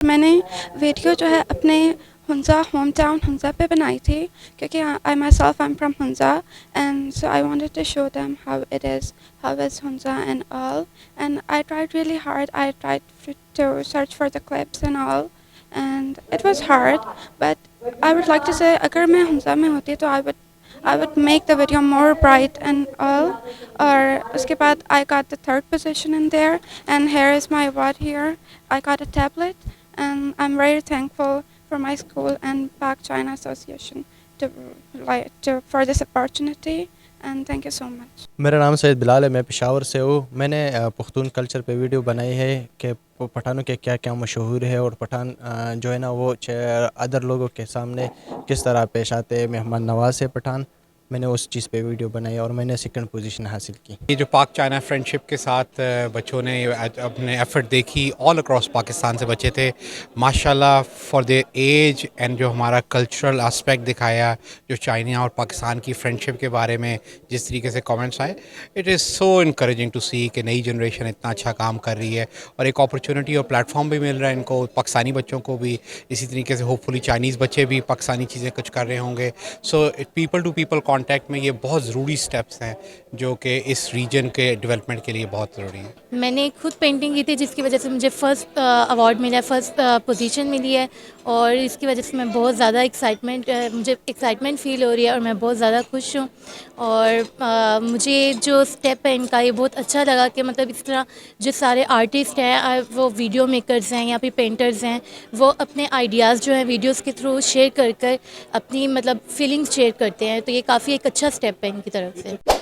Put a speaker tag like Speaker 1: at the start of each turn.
Speaker 1: मैंने वीडियो जो है अपने हुंजा होम टाउन हुंजा पे बनाई थी क्योंकि I my self I am from Hunza and so I wanted to show them how is Hunza and all and I tried really hard I tried to search for the clips and all and it was hard but I would like to say अगर मैं हुंजा में होती तो I would make the video more bright and all. और उसके बाद I got the third position in there, and here is my award here. I got a tablet, and I'm very thankful for my school and Pak China Association for this opportunity. And thank you so much.
Speaker 2: मेरा नाम सैयद बिलाल है, मैं पेशावर से हूँ। मैंने Pukhtun culture पे video बनाई है कि पठानों के क्या क्या मशहूर है और पठान जो है ना वो अदर लोगों के सामने किस तरह पेश आते हैं, मेहमान नवाज है पठान। मैंने उस चीज़ पे वीडियो बनाई और मैंने सेकंड पोजीशन हासिल की।
Speaker 3: ये जो पाक चाइना फ्रेंडशिप के साथ बच्चों ने अपने एफ़र्ट देखी, ऑल अक्रॉस पाकिस्तान से बच्चे थे माशाल्लाह, फॉर देयर एज एंड जो हमारा कल्चरल एस्पेक्ट दिखाया, जो चाइना और पाकिस्तान की फ्रेंडशिप के बारे में जिस तरीके से कमेंट्स आए, it is so encouraging to see कि नई जनरेशन इतना अच्छा काम कर रही है और एक अपॉर्चुनिटी और प्लेटफॉर्म भी मिल रहा है इनको, पाकिस्तानी बच्चों को भी। इसी तरीके से होपफुली चाइनीज़ बच्चे भी पाकिस्तानी चीज़ें कुछ कर रहे होंगे। So people to people contact में ये बहुत ज़रूरी स्टेप्स हैं जो कि इस रीजन के डेवलपमेंट के लिए बहुत ज़रूरी है।
Speaker 4: मैंने खुद पेंटिंग की थी जिसकी वजह से मुझे फ़र्स्ट अवार्ड मिला, फ़र्स्ट पोजीशन मिली है और इसकी वजह से मैं बहुत ज़्यादा मुझे एक्साइटमेंट फ़ील हो रही है और मैं बहुत ज़्यादा खुश हूँ। और मुझे जो स्टेप है इनका ये बहुत अच्छा लगा कि मतलब इस तरह जो सारे आर्टिस्ट हैं वो वीडियो मेकर्स हैं या फिर पेंटर्स हैं, वो अपने आइडियाज़ जो हैं वीडियोज़ के थ्रू शेयर कर कर अपनी मतलब फीलिंग्स शेयर करते हैं, तो ये काफ़ी एक अच्छा स्टेप है इनकी तरफ से।